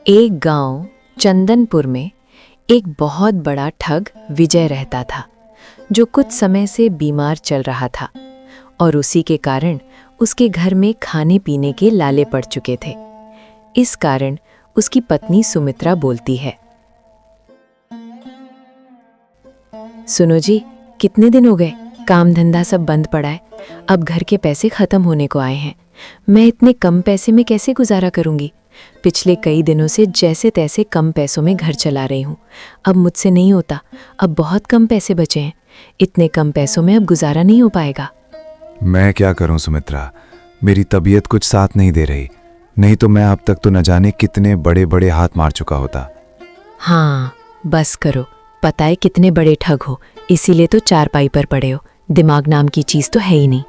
एक गांव चंदनपुर में एक बहुत बड़ा ठग विजय रहता था, जो कुछ समय से बीमार चल रहा था और उसी के कारण उसके घर में खाने पीने के लाले पड़ चुके थे। इस कारण उसकी पत्नी सुमित्रा बोलती है, सुनो जी, कितने दिन हो गए, काम धंधा सब बंद पड़ा है। अब घर के पैसे खत्म होने को आए हैं। मैं इतने कम पैसे में कैसे गुजारा करूंगी। पिछले कई दिनों से जैसे तैसे कम पैसों में घर चला रही हूँ। अब मुझसे नहीं होता। अब बहुत कम पैसे बचे हैं। इतने कम पैसों में अब गुजारा नहीं हो पाएगा। मैं क्या करूं सुमित्रा, मेरी तबीयत कुछ साथ नहीं दे रही। नहीं तो मैं अब तक तो न जाने कितने बड़े बड़े हाथ मार चुका होता। हाँ, बस करो। पता है कितने बड़े ठग हो, इसीलिए तो चारपाई पर पड़े हो। दिमाग नाम की चीज़ तो है ही नहीं।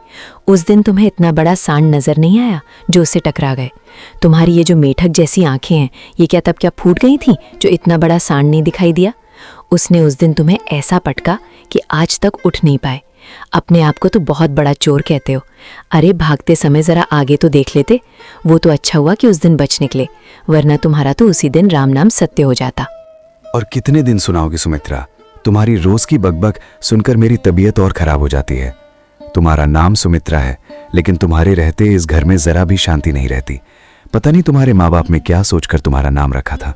उस दिन तुम्हें इतना बड़ा सांड नजर नहीं आया जो उससे टकरा गए। तुम्हारी ये जो मेढक जैसी आंखें हैं, ये क्या तब क्या फूट गई थी जो इतना बड़ा सांड नहीं दिखाई दिया? उसने उस दिन तुम्हें ऐसा पटका कि आज तक उठ नहीं पाए। अपने आप को तो बहुत बड़ा चोर कहते हो। अरे भागते समय जरा आगे तो देख लेते। वो तो अच्छा हुआ कि उस दिन बच निकले, वरना तुम्हारा तो उसी दिन राम नाम सत्य हो जाता। और कितने दिन सुनाओगी सुमित्रा? तुम्हारी रोज की बकबक सुनकर मेरी तबीयत और खराब हो जाती है। तुम्हारा नाम सुमित्रा है, लेकिन तुम्हारे रहते इस घर में जरा भी शांति नहीं रहती। पता नहीं तुम्हारे माँ बाप ने क्या सोचकर तुम्हारा नाम रखा था।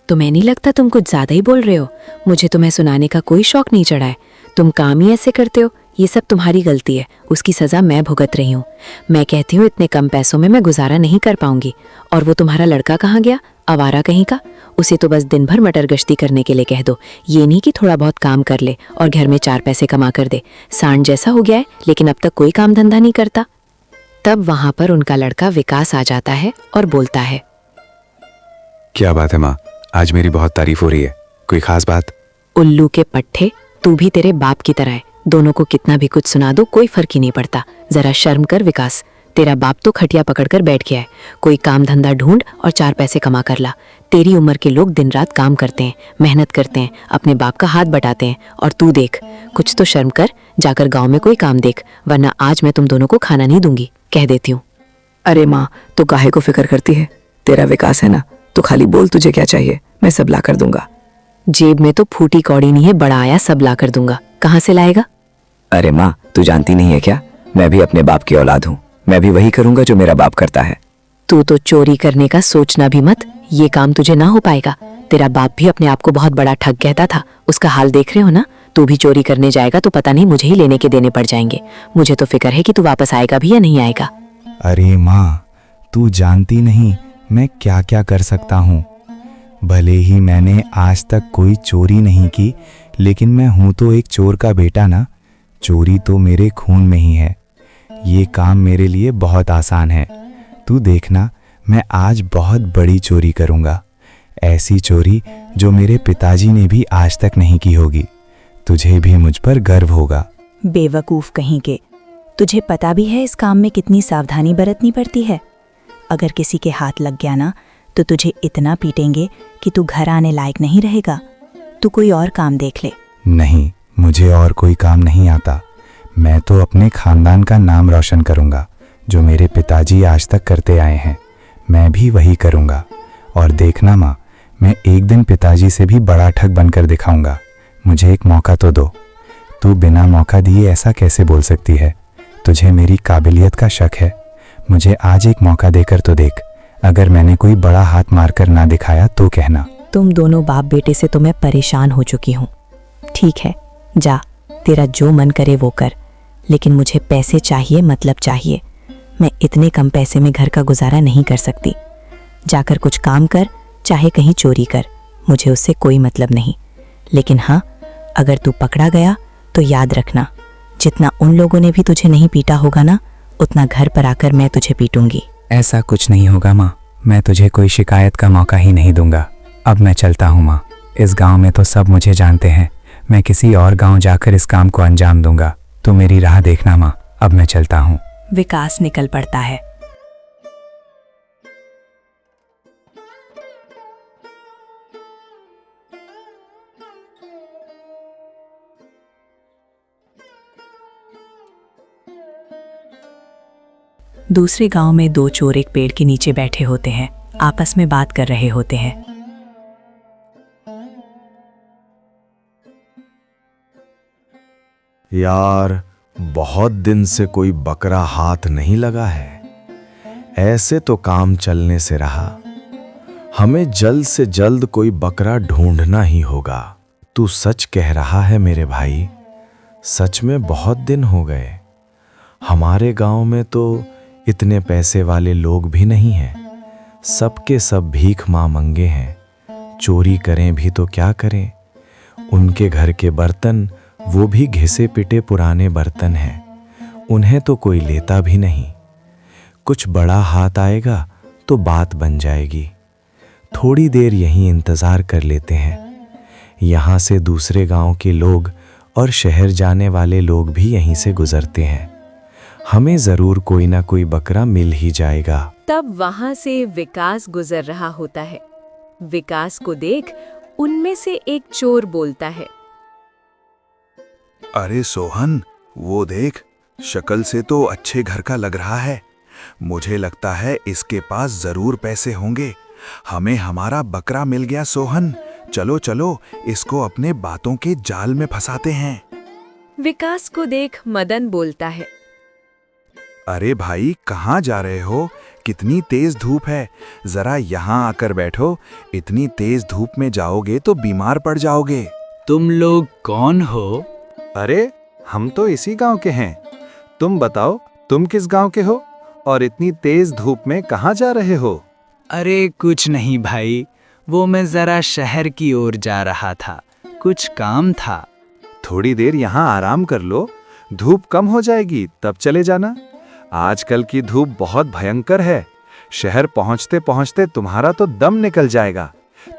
तुम्हें नहीं लगता तुम कुछ ज्यादा ही बोल रहे हो? मुझे तुम्हें सुनाने का कोई शौक नहीं चढ़ा है। तुम काम ही ऐसे करते हो। ये सब तुम्हारी गलती है, उसकी सजा मैं भुगत रही हूँ। मैं कहती हूँ इतने कम पैसों में मैं गुजारा नहीं कर पाऊंगी। और वो तुम्हारा लड़का कहाँ गया, आवारा कहीं का? उसे तो बस दिन भर मटर गश्ती करने के लिए कह दो। ये नहीं कि थोड़ा बहुत काम कर ले और घर में 4 पैसे कमा कर दे। सांड जैसा हो गया है, लेकिन अब तक कोई काम धंधा नहीं करता। तब वहां पर उनका लड़का विकास आ जाता है और बोलता है, क्या बात है माँ, आज मेरी बहुत तारीफ हो रही है। कोई खास बात? उल्लू के पट्टे, तू भी तेरे बाप की तरह है। दोनों को कितना भी कुछ सुना दो, कोई फर्क ही नहीं पड़ता। जरा शर्म कर विकास। तेरा बाप तो खटिया पकड़कर बैठ गया है। कोई काम धंधा ढूंढ और 4 पैसे कमा कर ला। तेरी उम्र के लोग दिन रात काम करते हैं, मेहनत करते हैं, अपने बाप का हाथ बटाते हैं, और तू देख, कुछ तो शर्म कर। जाकर गांव में कोई काम देख, वरना आज मैं तुम दोनों को खाना नहीं दूंगी, कह देती हूँ। अरे माँ, तू काहे को फिक्र करती है? तेरा विकास है ना, तो खाली बोल तुझे क्या चाहिए, मैं सब ला कर दूंगा। जेब में तो फूटी कौड़ी नहीं है, बड़ा आया सब ला कर दूंगा। कहाँ से लाएगा? अरे माँ, तू जानती नहीं है क्या, मैं भी अपने बाप की औलाद हूँ। मैं भी वही करूंगा जो मेरा बाप करता है। तू तो चोरी करने का सोचना भी मत। ये काम तुझे ना हो पाएगा। तेरा बाप भी अपने आप को बहुत बड़ा ठग कहता था। उसका हाल देख रहे हो ना। तू भी चोरी करने जाएगा तो पता नहीं मुझे ही लेने के देने पड़ जाएंगे। मुझे तो फिक्र है कि तू वापस आएगा भी या नहीं आएगा। अरे माँ, तू जानती नहीं मैं क्या क्या कर सकता हूँ। भले ही मैंने आज तक कोई चोरी नहीं की, लेकिन मैं हूँ तो एक चोर का बेटा ना। चोरी तो मेरे खून में ही है। ये काम मेरे लिए बहुत आसान है। तू देखना, मैं आज बहुत बड़ी चोरी करूँगा। ऐसी चोरी जो मेरे पिताजी ने भी आज तक नहीं की होगी। तुझे भी मुझ पर गर्व होगा। बेवकूफ़ कहीं के, तुझे पता भी है इस काम में कितनी सावधानी बरतनी पड़ती है। अगर किसी के हाथ लग गया ना, तो तुझे इतना पीटेंगे कि तू घर आने लायक नहीं रहेगा। तू कोई और काम देख ले। नहीं, मुझे और कोई काम नहीं आता। मैं तो अपने खानदान का नाम रोशन करूंगा। जो मेरे पिताजी आज तक करते आए हैं, मैं भी वही करूंगा। और देखना माँ, मैं एक दिन पिताजी से भी बड़ा ठग बनकर दिखाऊंगा। मुझे एक मौका तो दो। तू बिना मौका दिए ऐसा कैसे बोल सकती है? तुझे मेरी काबिलियत का शक है। मुझे आज एक मौका देकर तो देख। अगर मैंने कोई बड़ा हाथ मारकर ना दिखाया तो कहना। तुम दोनों बाप बेटे से तो मैं परेशान हो चुकी हूँ। ठीक है, जा, तेरा जो मन करे वो कर, लेकिन मुझे पैसे चाहिए, मतलब चाहिए। मैं इतने कम पैसे में घर का गुजारा नहीं कर सकती। जाकर कुछ काम कर, चाहे कहीं चोरी कर, मुझे उससे कोई मतलब नहीं। लेकिन हाँ, अगर तू पकड़ा गया तो याद रखना, जितना उन लोगों ने भी तुझे नहीं पीटा होगा ना, उतना घर पर आकर मैं तुझे पीटूंगी। ऐसा कुछ नहीं होगा माँ, मैं तुझे कोई शिकायत का मौका ही नहीं दूंगा। अब मैं चलता हूँ माँ। इस गांव में तो सब मुझे जानते हैं। मैं किसी और गांव जाकर इस काम को अंजाम दूंगा। तो मेरी राह देखना माँ। अब मैं चलता हूँ। विकास निकल पड़ता है। दूसरे गांव में 2 चोर एक पेड़ के नीचे बैठे होते हैं। आपस में बात कर रहे होते हैं। यार, बहुत दिन से कोई बकरा हाथ नहीं लगा है। ऐसे तो काम चलने से रहा। हमें जल्द से जल्द कोई बकरा ढूंढना ही होगा। तू सच कह रहा है मेरे भाई, सच में बहुत दिन हो गए। हमारे गांव में तो इतने पैसे वाले लोग भी नहीं हैं। सबके सब भीख मांगे हैं। चोरी करें भी तो क्या करें। उनके घर के बर्तन, वो भी घिसे पिटे पुराने बर्तन हैं। उन्हें तो कोई लेता भी नहीं। कुछ बड़ा हाथ आएगा तो बात बन जाएगी। थोड़ी देर यहीं इंतज़ार कर लेते हैं। यहाँ से दूसरे गांव के लोग और शहर जाने वाले लोग भी यहीं से गुजरते हैं। हमें ज़रूर कोई ना कोई बकरा मिल ही जाएगा। तब वहां से विकास गुजर रहा होता है। विकास को देख उनमें से एक चोर बोलता है, अरे सोहन, वो देख, शक्ल से तो अच्छे घर का लग रहा है। मुझे लगता है इसके पास जरूर पैसे होंगे। हमें हमारा बकरा मिल गया सोहन। चलो चलो, इसको अपने बातों के जाल में फंसाते हैं। विकास को देख मदन बोलता है, अरे भाई, कहाँ जा रहे हो? कितनी तेज धूप है। जरा यहाँ आकर बैठो। इतनी तेज धूप में जाओगे तो बीमार पड़ जाओगे। तुम लोग कौन हो? अरे, हम तो इसी गांव के हैं। तुम बताओ, तुम किस गांव के हो और इतनी तेज धूप में कहाँ जा रहे हो? अरे कुछ नहीं भाई, वो मैं जरा शहर की ओर जा रहा था, कुछ काम था। थोड़ी देर यहाँ आराम कर लो, धूप कम हो जाएगी तब चले जाना। आजकल की धूप बहुत भयंकर है। शहर पहुँचते पहुँचते तुम्हारा तो दम निकल जाएगा।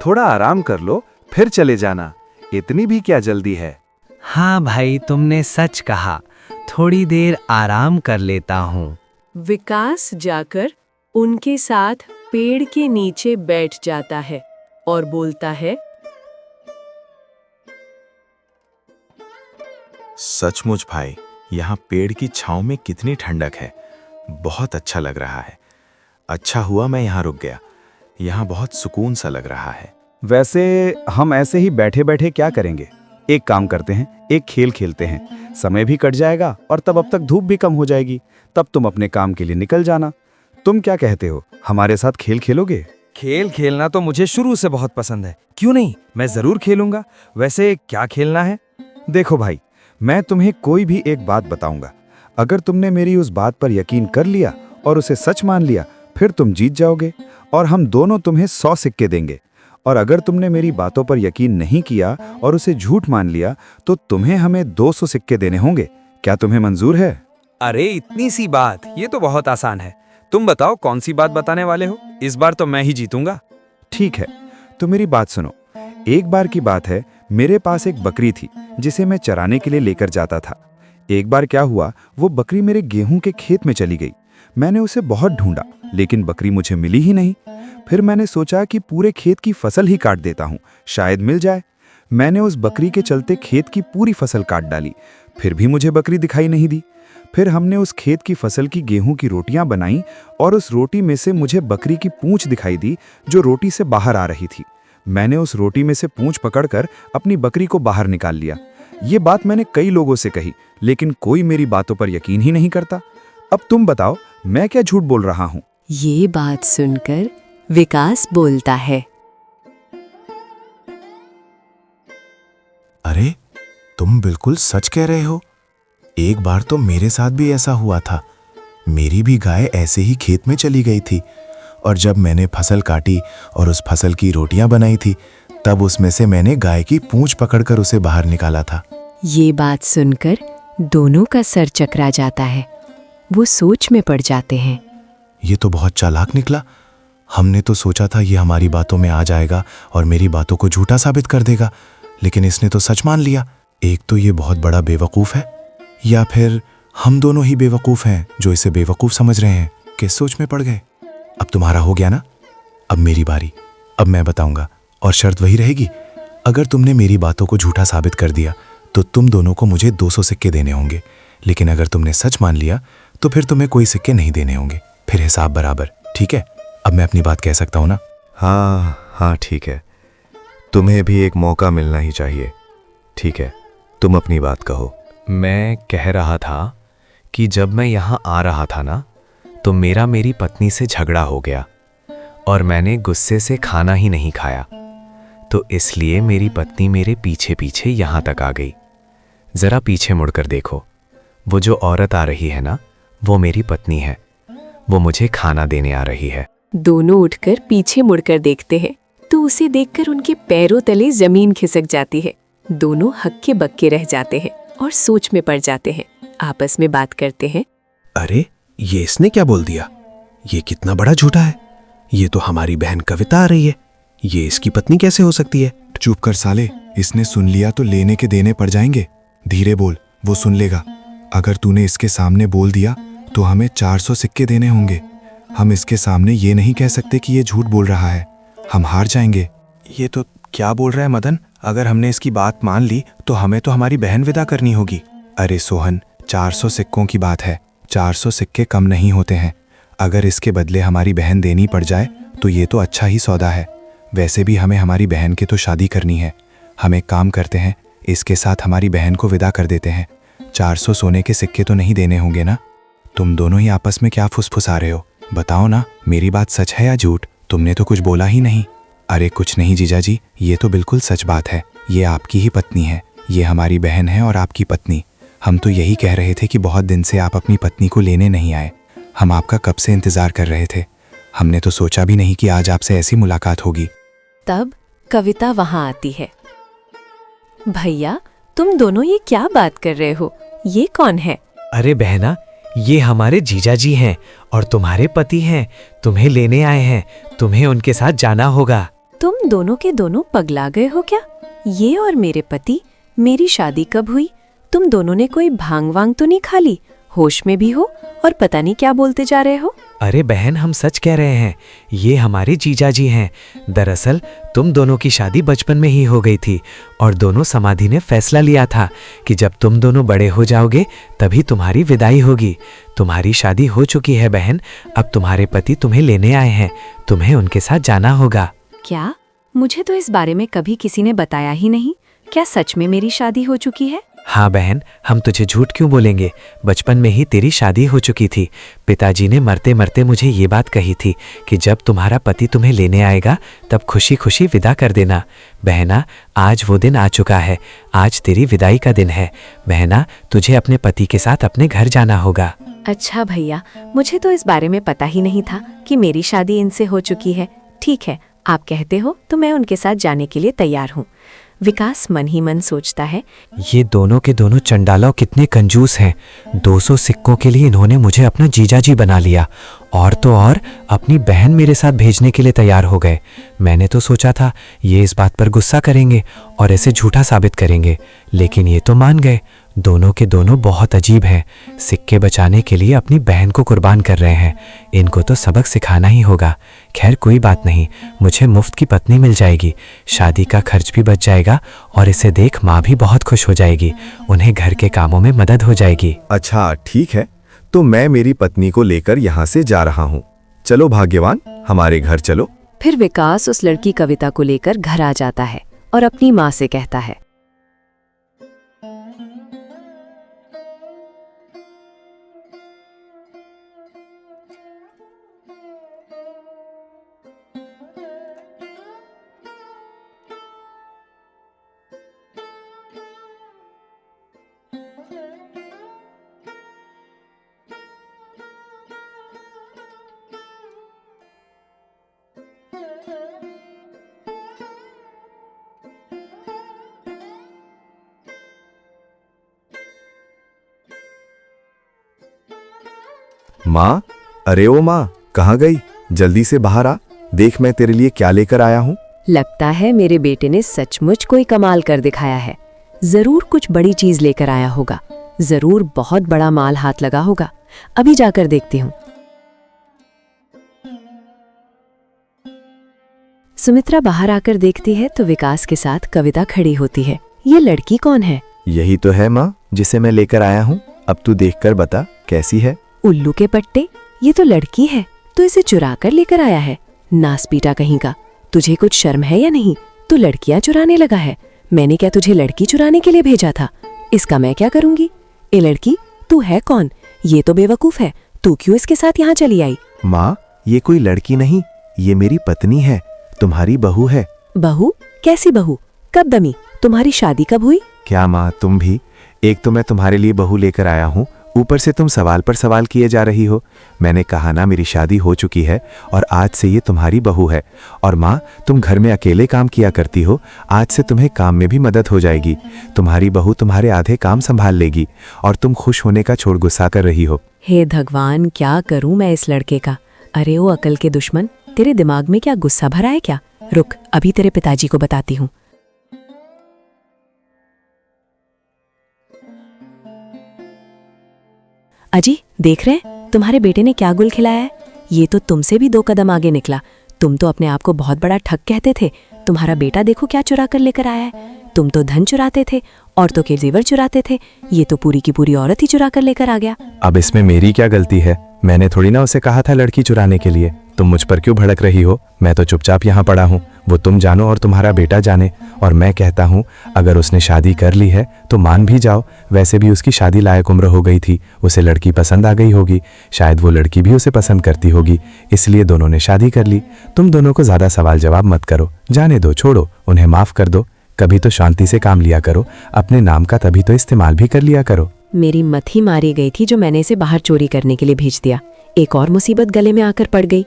थोड़ा आराम कर लो, फिर चले जाना। इतनी भी क्या जल्दी है? हाँ भाई, तुमने सच कहा, थोड़ी देर आराम कर लेता हूँ। विकास जाकर उनके साथ पेड़ के नीचे बैठ जाता है और बोलता है, सचमुच भाई, यहाँ पेड़ की छांव में कितनी ठंडक है। बहुत अच्छा लग रहा है। अच्छा हुआ मैं यहाँ रुक गया। यहाँ बहुत सुकून सा लग रहा है। वैसे हम ऐसे ही बैठे बैठे क्या करेंगे? एक काम करते हैं, एक खेल खेलते हैं। समय भी कट जाएगा और तब अब तक धूप भी कम हो जाएगी। तब तुम अपने काम के लिए निकल जाना। तुम क्या कहते हो, हमारे साथ खेल खेलोगे? खेल खेलना तो मुझे शुरू से बहुत पसंद है। क्यों नहीं, मैं जरूर खेलूंगा। वैसे क्या खेलना है? देखो भाई, मैं तुम्हें कोई भी एक बात बताऊंगा। अगर तुमने मेरी उस बात पर यकीन कर लिया और उसे सच मान लिया, फिर तुम जीत जाओगे और हम दोनों तुम्हें 100 सिक्के देंगे। और अगर तुमने मेरी बातों पर यकीन नहीं किया और उसे झूठ मान लिया, तो तुम्हें हमें 200 सिक्के देने होंगे। क्या तुम्हें मंजूर है? अरे इतनी सी बात, ये तो बहुत आसान है। तुम बताओ कौन सी बात बताने वाले हो? इस बार तो मैं ही जीतूंगा। ठीक है, तो मेरी बात सुनो। एक बार की बात है, मेरे पास एक बकरी थी जिसे मैं चराने के लिए लेकर जाता था। एक बार क्या हुआ, वो बकरी मेरे गेहूं के खेत में चली गई। मैंने उसे बहुत ढूंढा, लेकिन बकरी मुझे मिली ही नहीं। फिर मैंने सोचा कि पूरे खेत की फसल ही काट देता हूँ, शायद मिल जाए। मैंने उस बकरी के चलते खेत की पूरी फसल काट डाली, फिर भी मुझे बकरी दिखाई नहीं दी। फिर हमने उस खेत की फसल की गेहूं की रोटियां बनाई और उस रोटी में से मुझे बकरी की पूंछ दिखाई दी जो रोटी से बाहर आ रही थी। मैंने उस रोटी में से पूंछ पकड़कर अपनी बकरी को बाहर निकाल लिया। ये बात मैंने कई लोगों से कही, लेकिन कोई मेरी बातों पर यकीन ही नहीं करता। अब तुम बताओ, मैं क्या झूठ बोल रहा हूँ? ये बात सुनकर विकास बोलता है, अरे, तुम बिल्कुल सच कह रहे हो। एक बार तो मेरे साथ भी ऐसा हुआ था। मेरी भी गाय ऐसे ही खेत में चली गई थी और जब मैंने फसल काटी और उस फसल की रोटियां बनाई थी, तब उसमें से मैंने गाय की पूंछ पकड़कर उसे बाहर निकाला था। ये बात सुनकर दोनों का सर चकरा जाता है। वो सोच में पड़ जाते हैं। ये तो बहुत चालाक निकला। हमने तो सोचा था ये हमारी बातों में आ जाएगा और मेरी बातों को झूठा साबित कर देगा, लेकिन इसने तो सच मान लिया। एक तो ये बहुत बड़ा बेवकूफ़ है, या फिर हम दोनों ही बेवकूफ़ हैं जो इसे बेवकूफ़ समझ रहे हैं। किस सोच में पड़ गए। अब तुम्हारा हो गया ना, अब मेरी बारी। अब मैं बताऊंगा और शर्त वही रहेगी, अगर तुमने मेरी बातों को झूठा साबित कर दिया तो तुम दोनों को मुझे 200 सिक्के देने होंगे, लेकिन अगर तुमने सच मान लिया तो फिर तुम्हें कोई सिक्के नहीं देने होंगे। फिर हिसाब बराबर, ठीक है? अब मैं अपनी बात कह सकता हूँ ना? हाँ हाँ ठीक है, तुम्हें भी एक मौका मिलना ही चाहिए। ठीक है, तुम अपनी बात कहो। मैं कह रहा था कि जब मैं यहाँ आ रहा था ना, तो मेरी पत्नी से झगड़ा हो गया और मैंने गुस्से से खाना ही नहीं खाया, तो इसलिए मेरी पत्नी मेरे पीछे पीछे यहाँ तक आ गई। ज़रा पीछे मुड़कर देखो, वो जो औरत आ रही है ना, वो मेरी पत्नी है। वो मुझे खाना देने आ रही है। दोनों उठकर पीछे मुड़कर देखते हैं तो उसे देखकर उनके पैरों तले जमीन खिसक जाती है। दोनों हक्के बक्के रह जाते हैं और सोच में पड़ जाते हैं। आपस में बात करते हैं। अरे ये इसने क्या बोल दिया? ये कितना बड़ा झूठा है। ये तो हमारी बहन कविता आ रही है, ये इसकी पत्नी कैसे हो सकती है? चुप कर साले, इसने सुन लिया तो लेने के देने पड़ जाएंगे। धीरे बोल, वो सुन लेगा। अगर तूने इसके सामने बोल दिया तो हमें 400 सिक्के देने होंगे। हम इसके सामने ये नहीं कह सकते कि ये झूठ बोल रहा है, हम हार जाएंगे। ये तो क्या बोल रहा है मदन? अगर हमने इसकी बात मान ली तो हमें तो हमारी बहन विदा करनी होगी। अरे सोहन, 400 सिक्कों की बात है, 400 सिक्के कम नहीं होते हैं। अगर इसके बदले हमारी बहन देनी पड़ जाए तो ये तो अच्छा ही सौदा है। वैसे भी हमें हमारी बहन की तो शादी करनी है। हम एक काम करते हैं, इसके साथ हमारी बहन को विदा कर देते हैं। 400 सोने के सिक्के तो नहीं देने होंगे ना? तुम दोनों ही आपस में क्या फुसफुसा रहे हो? बताओ ना, मेरी बात सच है या झूठ? तुमने तो कुछ बोला ही नहीं। अरे कुछ नहीं जीजा जी, ये तो बिल्कुल सच बात है। ये आपकी ही पत्नी है, ये हमारी बहन है और आपकी पत्नी। हम तो यही कह रहे थे कि बहुत दिन से आप अपनी पत्नी को लेने नहीं आए। हम आपका कब से इंतजार कर रहे थे। हमने तो सोचा भी नहीं कि आज आपसे ऐसी मुलाकात होगी। तब कविता वहां आती है। भैया, तुम दोनों ये क्या बात कर रहे हो? ये कौन है? अरे बहना, ये हमारे जीजा जी हैं और तुम्हारे पति हैं। तुम्हें लेने आए हैं, तुम्हें उनके साथ जाना होगा। तुम दोनों के दोनों पगला गए हो क्या? ये और मेरे पति, मेरी शादी कब हुई? तुम दोनों ने कोई भांग वांग तो नहीं खा ली? होश में भी हो और पता नहीं क्या बोलते जा रहे हो। अरे बहन, हम सच कह रहे हैं, ये हमारे जीजा जी हैं। दरअसल तुम दोनों की शादी बचपन में ही हो गई थी और दोनों समाधि ने फैसला लिया था कि जब तुम दोनों बड़े हो जाओगे तभी तुम्हारी विदाई होगी। तुम्हारी शादी हो चुकी है बहन, अब तुम्हारे पति तुम्हें लेने आए हैं, तुम्हें उनके साथ जाना होगा। क्या? मुझे तो इस बारे में कभी किसी ने बताया ही नहीं। क्या सच में मेरी शादी हो चुकी है? हाँ बहन, हम तुझे झूठ क्यों बोलेंगे। बचपन में ही तेरी शादी हो चुकी थी। पिताजी ने मरते मरते मुझे ये बात कही थी कि जब तुम्हारा पति तुम्हें लेने आएगा तब खुशी खुशी विदा कर देना। बहना, आज वो दिन आ चुका है, आज तेरी विदाई का दिन है। बहना, तुझे अपने पति के साथ अपने घर जाना होगा। अच्छा भैया, मुझे तो इस बारे में पता ही नहीं था कि मेरी शादी इनसे हो चुकी है। ठीक है, आप कहते हो तो मैं उनके साथ जाने के लिए तैयार हूँ। विकास मन ही मन सोचता है, ये दोनों के दोनों चंडाला कितने कंजूस हैं। 200 सिक्कों के लिए इन्होंने मुझे अपना जीजाजी बना लिया और तो और अपनी बहन मेरे साथ भेजने के लिए तैयार हो गए। मैंने तो सोचा था ये इस बात पर गुस्सा करेंगे और ऐसे झूठा साबित करेंगे, लेकिन ये तो मान गए। दोनों के दोनों बहुत अजीब हैं। सिक्के बचाने के लिए अपनी बहन को कुर्बान कर रहे हैं। इनको तो सबक सिखाना ही होगा। खैर कोई बात नहीं, मुझे मुफ्त की पत्नी मिल जाएगी, शादी का खर्च भी बच जाएगा और इसे देख माँ भी बहुत खुश हो जाएगी। उन्हें घर के कामों में मदद हो जाएगी। अच्छा ठीक है, तो मैं मेरी पत्नी को लेकर यहाँ से जा रहा हूँ। चलो भाग्यवान, हमारे घर चलो। फिर विकास उस लड़की कविता को लेकर घर आ जाता है और अपनी माँ से कहता है, माँ, अरे ओ माँ, कहाँ गई? जल्दी से बाहर आ, देख मैं तेरे लिए क्या लेकर आया हूँ। लगता है मेरे बेटे ने सचमुच कोई कमाल कर दिखाया है। जरूर कुछ बड़ी चीज लेकर आया होगा, जरूर बहुत बड़ा माल हाथ लगा होगा। अभी जाकर देखती हूँ। सुमित्रा बाहर आकर देखती है तो विकास के साथ कविता खड़ी होती है। ये लड़की कौन है? यही तो है माँ, जिसे मैं लेकर आया हूँ। अब तू देखकर बता कैसी है। उल्लू के पट्टे, ये तो लड़की है। तो इसे चुरा कर लेकर आया है। नास पीटा कहीं का, तुझे कुछ शर्म है या नहीं? तू लड़कियां चुराने लगा है। मैंने क्या तुझे लड़की चुराने के लिए भेजा था? इसका मैं क्या करूंगी? ए लड़की, तू है कौन? ये तो बेवकूफ है, तू क्यों इसके साथ यहाँ चली आई? माँ, ये कोई लड़की नहीं, ये मेरी पत्नी है, तुम्हारी बहू है। बहू? कैसी बहू? कब दमी? तुम्हारी शादी कब हुई? क्या माँ, तुम भी? एक तो मैं तुम्हारे लिए बहू लेकर आया हूँ, ऊपर से तुम सवाल पर सवाल किए जा रही हो। मैंने कहा ना मेरी शादी हो चुकी है और आज से ये तुम्हारी बहू है। और माँ, तुम घर में अकेले काम किया करती हो, आज से तुम्हें काम में भी मदद हो जाएगी। तुम्हारी बहू तुम्हारे आधे काम संभाल लेगी और तुम खुश होने का छोड़ गुस्सा कर रही हो। हे भगवान, क्या करूं मैं इस लड़के का? अरे ओ अकल के दुश्मन, तेरे दिमाग में क्या गुस्सा भरा है क्या? रुक, अभी तेरे पिताजी को बताती हूँ। अजी, देख रहे हैं तुम्हारे बेटे ने क्या गुल खिलाया है? ये तो तुमसे भी 2 कदम आगे निकला। तुम तो अपने आप को बहुत बड़ा ठग कहते थे, तुम्हारा बेटा देखो क्या चुरा कर लेकर आया है। तुम तो धन चुराते थे, औरतों के जेवर चुराते थे, ये तो पूरी की पूरी औरत ही चुरा कर लेकर आ गया। अब इसमें मेरी क्या गलती है? मैंने थोड़ी ना उसे कहा था लड़की चुराने के लिए। तुम मुझ पर क्यों भड़क रही हो? मैं तो चुपचाप यहाँ पड़ा हूँ, वो तुम जानो और तुम्हारा बेटा जाने। और मैं कहता हूँ, अगर उसने शादी कर ली है तो मान भी जाओ। वैसे भी उसकी शादी लायक उम्र हो गई थी, उसे लड़की पसंद आ गई होगी, शायद वो लड़की भी उसे पसंद करती होगी, इसलिए दोनों ने शादी कर ली। तुम दोनों को ज्यादा सवाल जवाब मत करो, जाने दो, छोड़ो, उन्हें माफ कर दो। कभी तो शांति से काम लिया करो, अपने नाम का तभी तो इस्तेमाल भी कर लिया करो। मेरी मत ही मारी गई थी जो मैंने इसे बाहर चोरी करने के लिए भेज दिया। एक और मुसीबत गले में आकर पड़ गई।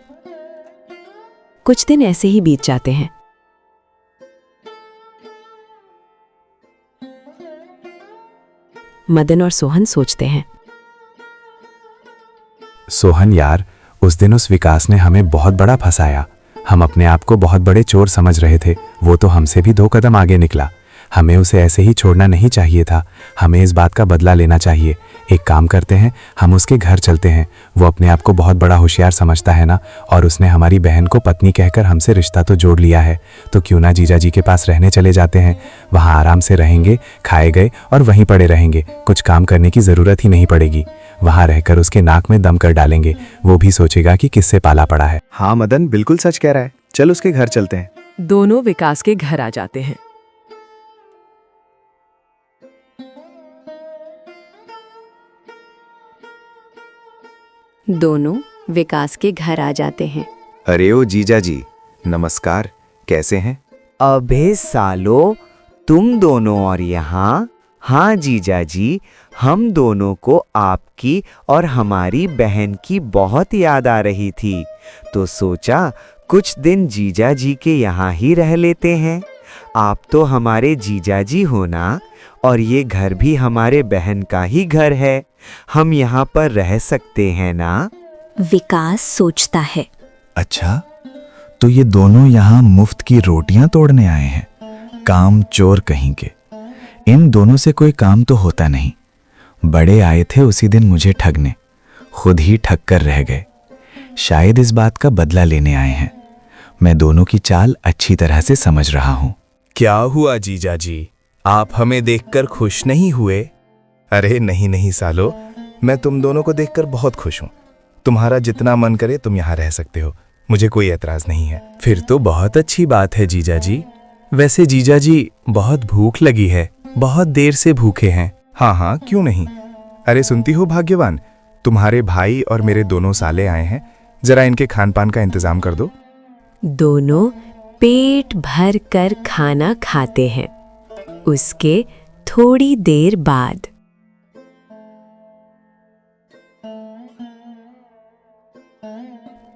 कुछ दिन ऐसे ही बीत जाते हैं। मदन और सोहन सोचते हैं, सोहन यार, उस दिन उस विकास ने हमें बहुत बड़ा फंसाया। हम अपने आप को बहुत बड़े चोर समझ रहे थे, वो तो हमसे भी 2 कदम आगे निकला। हमें उसे ऐसे ही छोड़ना नहीं चाहिए था, हमें इस बात का बदला लेना चाहिए। एक काम करते हैं, हम उसके घर चलते हैं। वो अपने आप को बहुत बड़ा होशियार समझता है ना, और उसने हमारी बहन को पत्नी कहकर हमसे रिश्ता तो जोड़ लिया है, तो क्यों ना जीजा जी के पास रहने चले जाते हैं। वहाँ आराम से रहेंगे, खाए गए और वहीं पड़े रहेंगे, कुछ काम करने की ज़रूरत ही नहीं पड़ेगी। वहाँ रहकर उसके नाक में दम कर डालेंगे, वो भी सोचेगा कि किससे पाला पड़ा है। हाँ मदन, बिल्कुल सच कह रहा है, चल उसके घर चलते हैं। दोनों विकास के घर आ जाते हैं। दोनों विकास के घर आ जाते हैं। अरे ओ जीजा जी, नमस्कार, कैसे हैं? अबे सालो, तुम दोनों और यहाँ? हाँ जीजा जी, हम दोनों को आपकी और हमारी बहन की बहुत याद आ रही थी, तो सोचा कुछ दिन जीजा जी के यहाँ ही रह लेते हैं। आप तो हमारे जीजा जी हो ना, और ये घर भी हमारे बहन का ही घर है, हम यहाँ पर रह सकते हैं ना? विकास सोचता है। अच्छा, तो ये दोनों यहाँ मुफ्त की रोटियां तोड़ने आए हैं, काम चोर कहीं के। इन दोनों से कोई काम तो होता नहीं। बड़े आए थे उसी दिन मुझे ठगने, खुद ही ठग कर रह गए। शायद इस बात का बदला लेने आए हैं। मैं दोनों की चाल अच्छी तरह से समझ रहा हूं। क्या हुआ जीजा जी, आप हमें देखकर खुश नहीं हुए? अरे नहीं नहीं सालो, मैं तुम दोनों को देखकर बहुत खुश हूँ। तुम्हारा जितना मन करे तुम यहाँ रह सकते हो, मुझे कोई एतराज नहीं है। फिर तो बहुत अच्छी बात है जीजा जी। वैसे जीजा जी, बहुत भूख लगी है, बहुत देर से भूखे हैं। हाँ हाँ, क्यों नहीं। अरे सुनती हो भाग्यवान, तुम्हारे भाई और मेरे दोनों साले आए हैं, जरा इनके खान पान का इंतजाम कर दो। दोनों पेट भर कर खाना खाते हैं। उसके थोड़ी देर बाद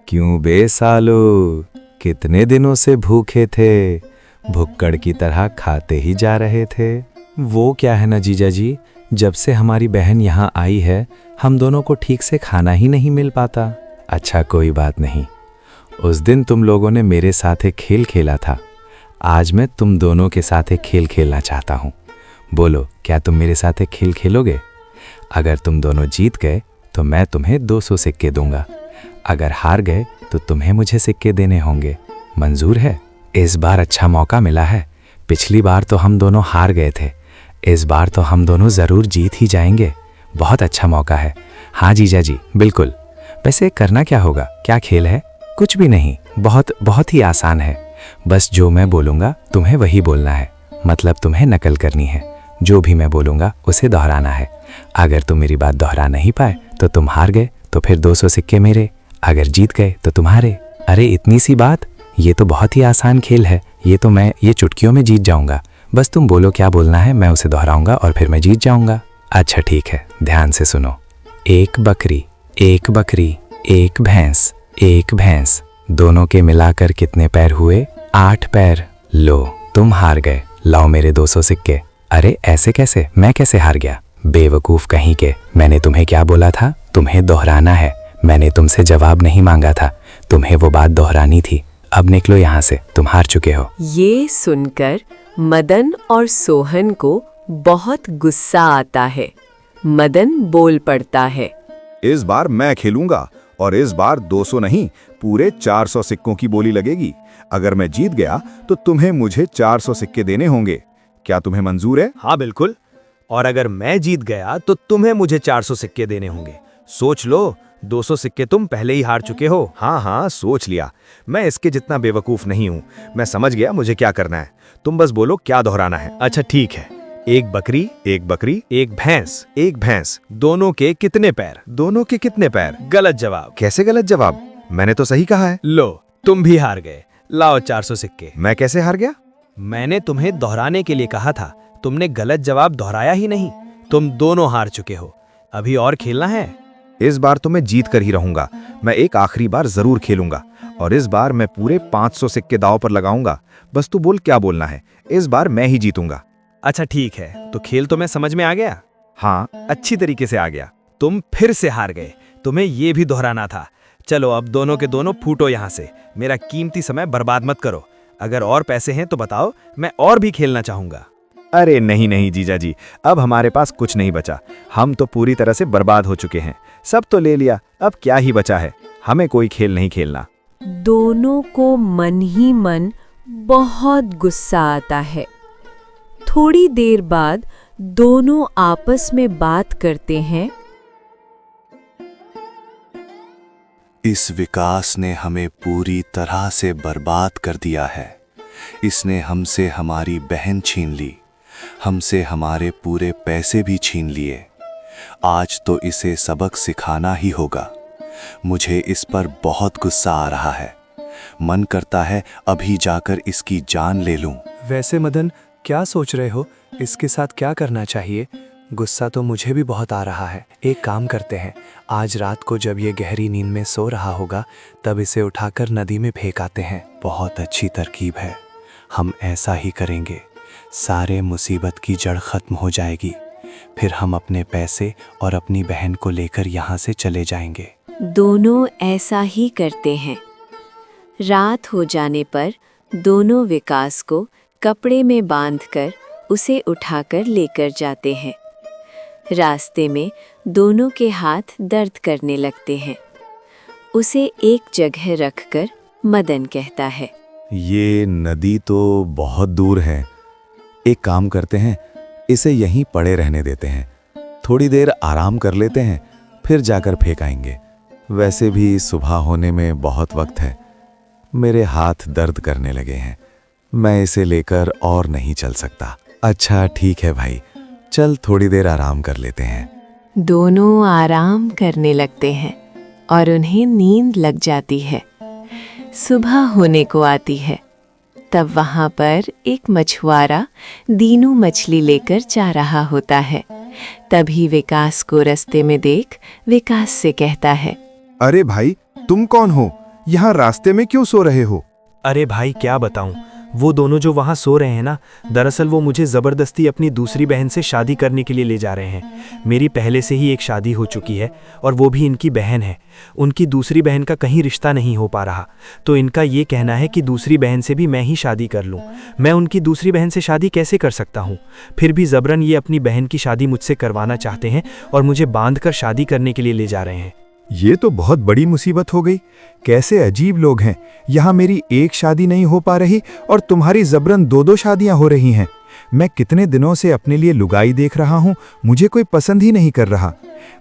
क्यों बे सालो, कितने दिनों से भूखे थे, भुक्कड़ की तरह खाते ही जा रहे थे। वो क्या है ना जीजा जी, जब से हमारी बहन यहाँ आई है, हम दोनों को ठीक से खाना ही नहीं मिल पाता। अच्छा कोई बात नहीं, उस दिन तुम लोगों ने मेरे साथ एक खेल खेला था, आज मैं तुम दोनों के साथ एक खेल खेलना चाहता हूँ। बोलो, क्या तुम मेरे साथ एक खेल खेलोगे? अगर तुम दोनों जीत गए तो मैं तुम्हें 200 सिक्के दूंगा, अगर हार गए तो तुम्हें मुझे सिक्के देने होंगे। मंजूर है? इस बार अच्छा मौका मिला है, पिछली बार तो हम दोनों हार गए थे, इस बार तो हम दोनों ज़रूर जीत ही जाएंगे। बहुत अच्छा मौका है। हाँ जीजा जी, बिल्कुल। वैसे करना क्या होगा, क्या खेल है? कुछ भी नहीं, बहुत बहुत ही आसान है। बस जो मैं बोलूँगा तुम्हें वही बोलना है, मतलब तुम्हें नकल करनी है। जो भी मैं बोलूँगा उसे दोहराना है। अगर तुम मेरी बात दोहरा नहीं पाए तो तुम हार गए, तो फिर 200 सिक्के मेरे। अगर जीत गए तो तुम्हारे। अरे इतनी सी बात, ये तो बहुत ही आसान खेल है। ये चुटकियों में जीत जाऊंगा। बस तुम बोलो क्या बोलना है, मैं उसे दोहराऊंगा और फिर मैं जीत जाऊंगा। अच्छा ठीक है, ध्यान से सुनो। एक बकरी, एक बकरी, एक भैंस, एक भैंस, दोनों के मिलाकर कितने पैर हुए? 8 पैर। लो तुम हार गए, लाओ मेरे 200 सिक्के। अरे ऐसे कैसे, मैं कैसे हार गया? बेवकूफ कहीं के, मैंने तुम्हें क्या बोला था? तुम्हें दोहराना है। मैंने तुमसे जवाब नहीं मांगा था, तुम्हें वो बात दोहरानी थी। अब निकलो यहाँ से, तुम हार चुके हो। ये सुनकर मदन और सोहन को बहुत गुस्सा आता है। मदन बोल पड़ता है, इस बार मैं खेलूंगा और इस बार 200 नहीं, पूरे 400 सिक्कों की बोली लगेगी। अगर मैं जीत गया तो तुम्हें मुझे 400 सिक्के देने होंगे। क्या तुम्हें मंजूर है? हाँ बिल्कुल। और अगर मैं जीत गया तो तुम्हें मुझे 400 सिक्के देने होंगे। सोच लो, 200 सिक्के तुम पहले ही हार चुके हो। हाँ हाँ, सोच लिया। मैं इसके जितना बेवकूफ नहीं हूँ। मैं समझ गया मुझे क्या करना है। तुम बस बोलो क्या दोहराना है। अच्छा ठीक है। एक बकरी, एक बकरी, एक भैंस, एक भैंस, दोनों के कितने पैर? दोनों के कितने पैर? गलत जवाब। कैसे गलत जवाब? मैंने तो सही कहा है। लो तुम भी हार गए, लाओ 400 सिक्के। मैं कैसे हार गया? मैंने तुम्हें दोहराने के लिए कहा था, तुमने गलत जवाब दोहराया ही नहीं। तुम दोनों हार चुके हो। अभी और खेलना है? इस बार तो मैं जीत कर ही रहूंगा। मैं एक आखिरी बार जरूर खेलूंगा और इस बार मैं पूरे 500 सिक्के दांव पर लगाऊंगा। बस तू बोल क्या बोलना है, इस बार मैं ही जीतूंगा। अच्छा ठीक है, तो खेल तो मैं समझ में आ गया। हाँ, अच्छी तरीके से आ गया। तुम फिर से हार गए, तुम्हें ये भी दोहराना था। चलो अब दोनों के दोनों फूटो यहाँ से, मेरा कीमती समय बर्बाद मत करो। अगर और पैसे हैं तो बताओ, मैं और भी खेलना चाहूंगा। अरे नहीं नहीं जीजा जी, अब हमारे पास कुछ नहीं बचा। हम तो पूरी तरह से बर्बाद हो चुके हैं। सब तो ले लिया, अब क्या ही बचा है। हमें कोई खेल नहीं खेलना। दोनों को मन ही मन बहुत गुस्सा आता है। थोड़ी देर बाद दोनों आपस में बात करते हैं। इस विकास ने हमें पूरी तरह से बर्बाद कर दिया है। इसने हमसे हमारी बहन छीन ली, हमसे हमारे पूरे पैसे भी छीन लिए। आज तो इसे सबक सिखाना ही होगा। मुझे इस पर बहुत गुस्सा आ रहा है। मन करता है अभी जाकर इसकी जान ले लूं। वैसे मदन, क्या सोच रहे हो? इसके साथ क्या करना चाहिए? गुस्सा तो मुझे भी बहुत आ रहा है। एक काम करते हैं, आज रात को जब ये गहरी नींद में सो रहा होगा तब इसे उठाकर नदी में फेंक आते हैं। बहुत अच्छी तरकीब है, हम ऐसा ही करेंगे। सारे मुसीबत की जड़ खत्म हो जाएगी। फिर हम अपने पैसे और अपनी बहन को लेकर यहाँ से चले जाएंगे। दोनों ऐसा ही करते हैं। रात हो जाने पर दोनों विकास को कपड़े में बांधकर उसे उठाकर लेकर जाते हैं। रास्ते में दोनों के हाथ दर्द करने लगते हैं। उसे एक जगह रखकर मदन कहता है, ये नदी तो बहुत दूर है। एक काम करते हैं, इसे यहीं पड़े रहने देते हैं। थोड़ी देर आराम कर लेते हैं, फिर जाकर फेंक आएंगे। वैसे भी सुबह होने में बहुत वक्त है। मेरे हाथ दर्द करने लगे हैं। मैं इसे लेकर और नहीं चल सकता। अच्छा ठीक है भाई, चल थोड़ी देर आराम कर लेते हैं। दोनों आराम करने लगते हैं और उन्हें नींद लग जाती है। सुबह होने को आती है। तब वहां पर एक मछुआरा दीनू मछली लेकर जा रहा होता है। तभी विकास को रास्ते में देख विकास से कहता है, अरे भाई, तुम कौन हो? यहाँ रास्ते में क्यों सो रहे हो? अरे भाई क्या बताऊं, वो दोनों जो वहाँ सो रहे हैं ना, दरअसल वो मुझे ज़बरदस्ती अपनी दूसरी बहन से शादी करने के लिए ले जा रहे हैं। मेरी पहले से ही एक शादी हो चुकी है और वो भी इनकी बहन है। उनकी दूसरी बहन का कहीं रिश्ता नहीं हो पा रहा, तो इनका ये कहना है कि दूसरी बहन से भी मैं ही शादी कर लूँ। मैं उनकी दूसरी बहन से शादी कैसे कर सकता हूँ? फिर भी ज़बरन ये अपनी बहन की शादी मुझसे करवाना चाहते हैं और मुझे बांध कर शादी करने के लिए ले जा रहे हैं। ये तो बहुत बड़ी मुसीबत हो गई। कैसे अजीब लोग हैं। यहाँ मेरी एक शादी नहीं हो पा रही और तुम्हारी जबरन 2-2 शादियां हो रही हैं। मैं कितने दिनों से अपने लिए लुगाई देख रहा हूँ, मुझे कोई पसंद ही नहीं कर रहा।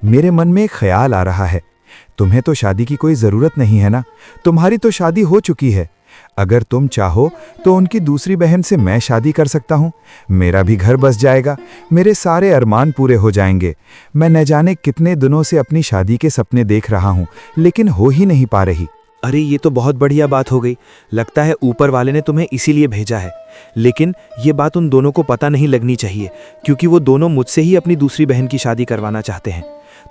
मेरे मन में एक ख्याल आ रहा है, तुम्हें तो शादी की कोई जरूरत नहीं है ना, तुम्हारी तो शादी हो चुकी है। अगर तुम चाहो तो उनकी दूसरी बहन से मैं शादी कर सकता हूँ, मेरा भी घर बस जाएगा, मेरे सारे अरमान पूरे हो जाएंगे। मैं न जाने कितने दिनों से अपनी शादी के सपने देख रहा हूँ, लेकिन हो ही नहीं पा रही। अरे ये तो बहुत बढ़िया बात हो गई, लगता है ऊपर वाले ने तुम्हें इसीलिए भेजा है। लेकिन ये बात उन दोनों को पता नहीं लगनी चाहिए, क्योंकि वो दोनों मुझसे ही अपनी दूसरी बहन की शादी करवाना चाहते हैं।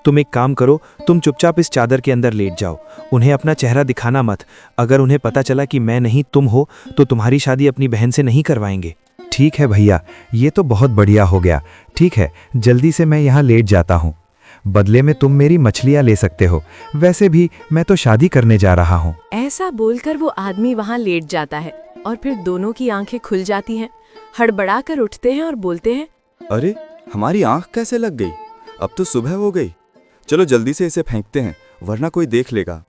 तुम एक काम करो, तुम चुपचाप इस चादर के अंदर लेट जाओ, उन्हें अपना चेहरा दिखाना मत। अगर उन्हें पता चला कि मैं नहीं तुम हो तो तुम्हारी शादी अपनी बहन से नहीं करवाएंगे। ठीक है भैया, ये तो बहुत बढ़िया हो गया। ठीक है, जल्दी से मैं यहाँ लेट जाता हूँ। बदले में तुम मेरी मछलियाँ ले सकते हो, वैसे भी मैं तो शादी करने जा रहा हूँ। ऐसा बोलकर वो आदमी वहां लेट जाता है और फिर दोनों की आंखें खुल जाती हैं। हड़बड़ा कर उठते हैं और बोलते हैं, अरे हमारी आंख कैसे लग गई? अब तो सुबह हो गई। चलो जल्दी से इसे फेंकते हैं, वरना कोई देख लेगा।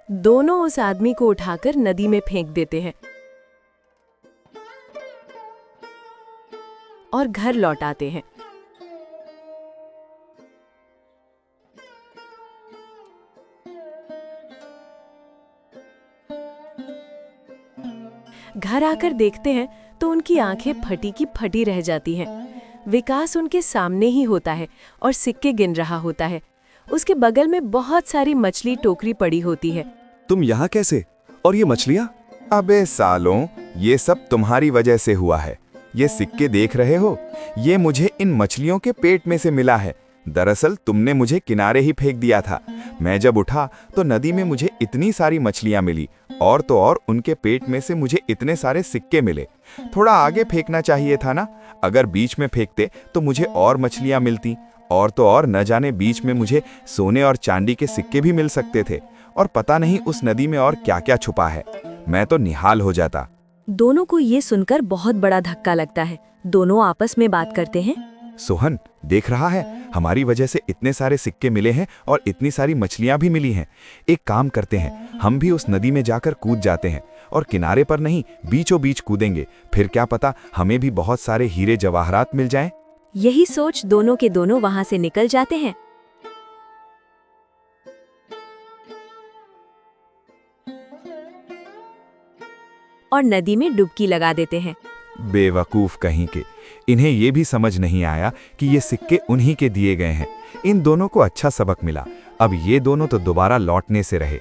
दोनों उस आदमी को उठाकर नदी में फेंक देते हैं और घर लौट आते हैं। घर आकर देखते हैं तो उनकी आंखें फटी की फटी रह जाती हैं। विकास उनके सामने ही होता है और सिक्के गिन रहा होता है। उसके बगल में बहुत सारी मछली टोकरी पड़ी होती है। तुम यहाँ कैसे? और ये मछलियाँ? अबे सालों, ये सब तुम्हारी वजह से हुआ है। ये सिक्के देख रहे हो, ये मुझे इन मछलियों के पेट में से मिला है। दरअसल तुमने मुझे किनारे ही फेंक दिया था। मैं जब उठा तो नदी में मुझे इतनी सारी मछलियां मिली, और तो और उनके पेट में से मुझे इतने सारे सिक्के मिले। थोड़ा आगे फेंकना चाहिए था ना, अगर बीच में फेंकते तो मुझे और मछलियां मिलती, और तो और न जाने बीच में मुझे सोने और चांदी के सिक्के भी मिल सकते थे, और पता नहीं उस नदी में और क्या क्या छुपा है। मैं तो निहाल हो जाता। दोनों को ये सुनकर बहुत बड़ा धक्का लगता है। दोनों आपस में बात करते हैं। सोहन, देख रहा है, हमारी वजह से इतने सारे सिक्के मिले हैं और इतनी सारी मछलियां भी मिली हैं। एक काम करते हैं, हम भी उस नदी में जाकर कूद जाते हैं, और किनारे पर नहीं, बीचों बीच कूदेंगे। फिर क्या पता हमें भी बहुत सारे हीरे जवाहरात मिल जाएं। यही सोच दोनों के दोनों वहां से निकल जाते हैं और नदी में डुबकी लगा देते हैं। बेवकूफ कहीं के, इन्हें ये भी समझ नहीं आया कि ये सिक्के उन्हीं के दिए गए हैं। इन दोनों को अच्छा सबक मिला। अब ये दोनों तो दोबारा लौटने से रहे।